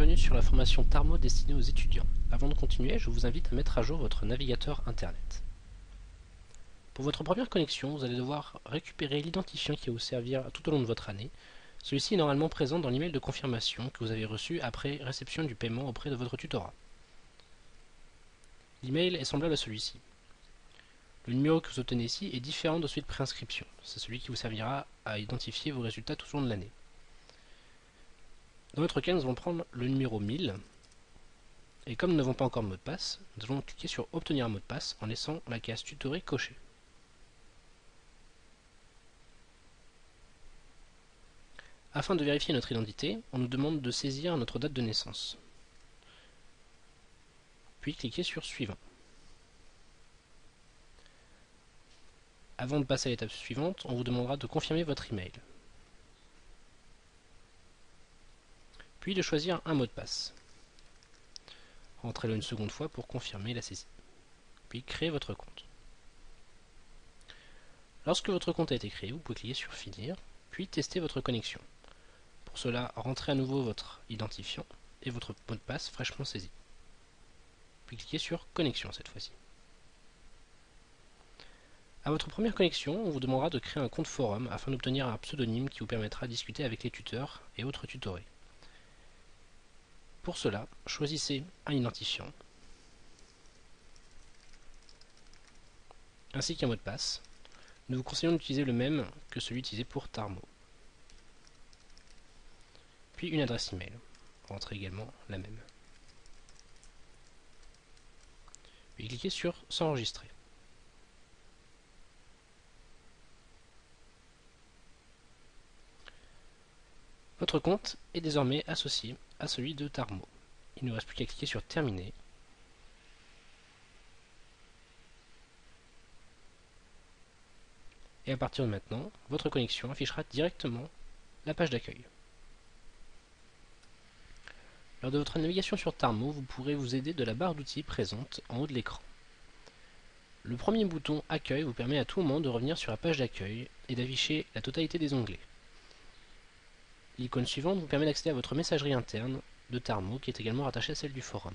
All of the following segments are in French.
bienvenue sur la formation Tarmo destinée aux étudiants. Avant de continuer, je vous invite à mettre à jour votre navigateur internet. Pour votre première connexion, vous allez devoir récupérer l'identifiant qui va vous servir tout au long de votre année. Celui-ci est normalement présent dans l'email de confirmation que vous avez reçu après réception du paiement auprès de votre tutorat. L'email est semblable à celui-ci. Le numéro que vous obtenez ici est différent de celui de préinscription. C'est celui qui vous servira à identifier vos résultats tout au long de l'année. Dans notre cas, nous allons prendre le numéro 1000. Et comme nous n'avons pas encore de mot de passe, nous allons cliquer sur obtenir un mot de passe en laissant la case tutoré cochée. Afin de vérifier notre identité, on nous demande de saisir notre date de naissance. Puis cliquez sur suivant. Avant de passer à l'étape suivante, on vous demandera de confirmer votre email. Puis de choisir un mot de passe. Rentrez-le une seconde fois pour confirmer la saisie. Puis créez votre compte. Lorsque votre compte a été créé, vous pouvez cliquer sur finir, puis tester votre connexion. Pour cela, rentrez à nouveau votre identifiant et votre mot de passe fraîchement saisi. Puis cliquez sur connexion cette fois-ci. À votre première connexion, on vous demandera de créer un compte forum afin d'obtenir un pseudonyme qui vous permettra de discuter avec les tuteurs et autres tutorés. Pour cela, choisissez un identifiant, ainsi qu'un mot de passe. Nous vous conseillons d'utiliser le même que celui utilisé pour Tarmo. Puis une adresse email. Rentrez également la même. Puis cliquez sur s'enregistrer. Votre compte est désormais associé à celui de Tarmo. Il ne reste plus qu'à cliquer sur terminer. Et à partir de maintenant, votre connexion affichera directement la page d'accueil. Lors de votre navigation sur Tarmo, vous pourrez vous aider de la barre d'outils présente en haut de l'écran. Le premier bouton Accueil vous permet à tout moment de revenir sur la page d'accueil et d'afficher la totalité des onglets. L'icône suivante vous permet d'accéder à votre messagerie interne de Tarmo qui est également rattachée à celle du forum.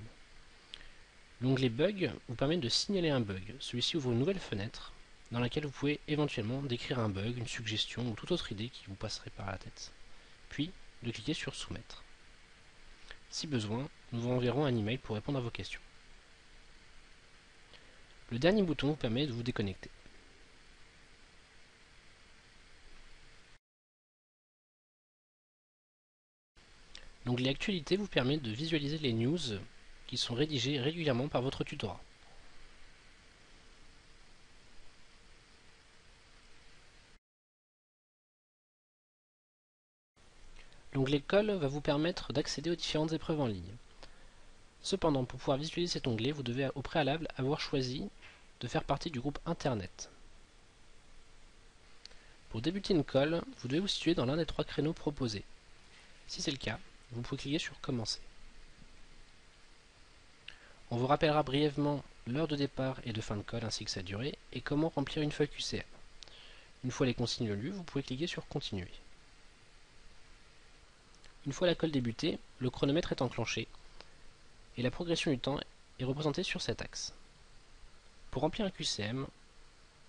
L'onglet Bug vous permet de signaler un bug. Celui-ci ouvre une nouvelle fenêtre dans laquelle vous pouvez éventuellement décrire un bug, une suggestion ou toute autre idée qui vous passerait par la tête. Puis de cliquer sur Soumettre. Si besoin, nous vous enverrons un email pour répondre à vos questions. Le dernier bouton vous permet de vous déconnecter. L'onglet Actualité vous permet de visualiser les news qui sont rédigées régulièrement par votre tutorat. L'onglet Colle va vous permettre d'accéder aux différentes épreuves en ligne. Cependant, pour pouvoir visualiser cet onglet, vous devez au préalable avoir choisi de faire partie du groupe Internet. Pour débuter une colle, vous devez vous situer dans l'un des 3 créneaux proposés. Si c'est le cas, vous pouvez cliquer sur Commencer. On vous rappellera brièvement l'heure de départ et de fin de colle ainsi que sa durée et comment remplir une feuille QCM. Une fois les consignes lues, vous pouvez cliquer sur Continuer. Une fois la colle débutée, le chronomètre est enclenché et la progression du temps est représentée sur cet axe. Pour remplir un QCM,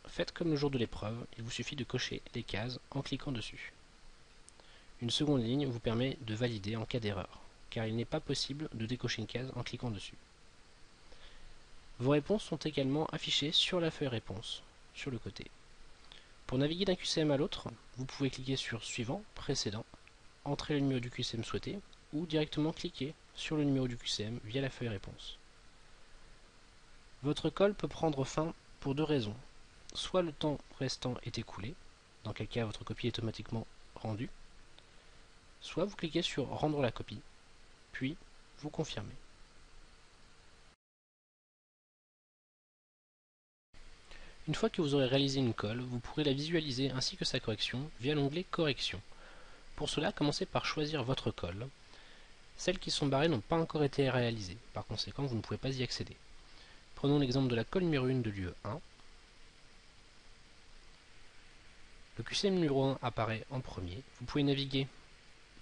faites comme le jour de l'épreuve, il vous suffit de cocher les cases en cliquant dessus. Une seconde ligne vous permet de valider en cas d'erreur, car il n'est pas possible de décocher une case en cliquant dessus. Vos réponses sont également affichées sur la feuille réponse, sur le côté. Pour naviguer d'un QCM à l'autre, vous pouvez cliquer sur Suivant, Précédent, entrer le numéro du QCM souhaité, ou directement cliquer sur le numéro du QCM via la feuille réponse. Votre colle peut prendre fin pour 2 raisons. Soit le temps restant est écoulé, dans quel cas votre copie est automatiquement rendue, soit vous cliquez sur Rendre la copie, puis vous confirmez. Une fois que vous aurez réalisé une colle, vous pourrez la visualiser ainsi que sa correction via l'onglet Correction. Pour cela, commencez par choisir votre colle. Celles qui sont barrées n'ont pas encore été réalisées, par conséquent vous ne pouvez pas y accéder. Prenons l'exemple de la colle numéro 1 de l'UE 1. Le QCM numéro 1 apparaît en premier. Vous pouvez naviguer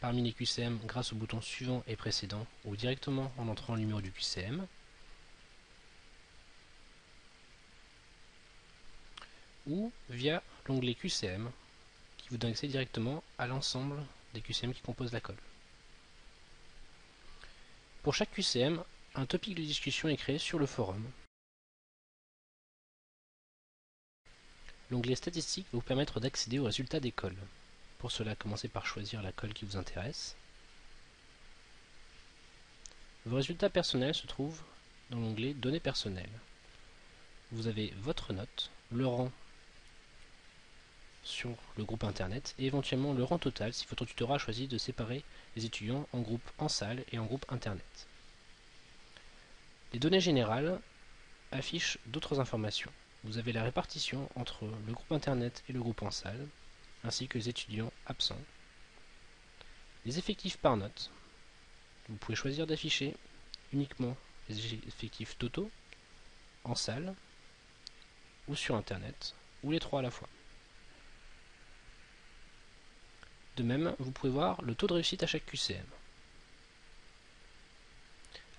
parmi les QCM grâce au bouton suivant et précédent ou directement en entrant le numéro du QCM, ou via l'onglet QCM qui vous donne accès directement à l'ensemble des QCM qui composent la colle. Pour chaque QCM, un topic de discussion est créé sur le forum. L'onglet Statistiques va vous permettre d'accéder aux résultats des colles. Pour cela, commencez par choisir la colle qui vous intéresse. Vos résultats personnels se trouvent dans l'onglet Données personnelles. Vous avez votre note, le rang sur le groupe internet et éventuellement le rang total si votre tutorat a choisi de séparer les étudiants en groupes en salle et en groupe internet. Les données générales affichent d'autres informations. Vous avez la répartition entre le groupe internet et le groupe en salle, ainsi que les étudiants absents. Les effectifs par note. Vous pouvez choisir d'afficher uniquement les effectifs totaux en salle ou sur internet, ou les trois à la fois. De même, vous pouvez voir le taux de réussite à chaque QCM.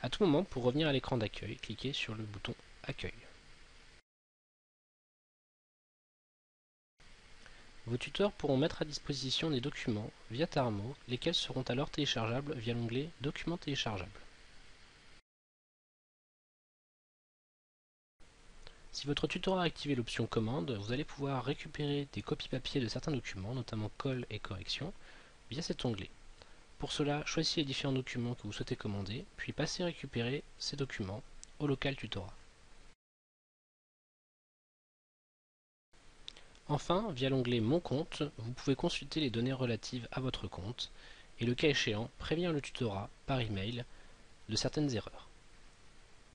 À tout moment, pour revenir à l'écran d'accueil, cliquez sur le bouton Accueil. Vos tuteurs pourront mettre à disposition des documents via Tarmo, lesquels seront alors téléchargeables via l'onglet Documents téléchargeables. Si votre tuteur a activé l'option Commande, vous allez pouvoir récupérer des copies papier de certains documents, notamment colle et correction, via cet onglet. Pour cela, choisissez les différents documents que vous souhaitez commander, puis passez récupérer ces documents au local tutorat. Enfin, via l'onglet Mon compte, vous pouvez consulter les données relatives à votre compte et le cas échéant, prévenir le tutorat par email de certaines erreurs.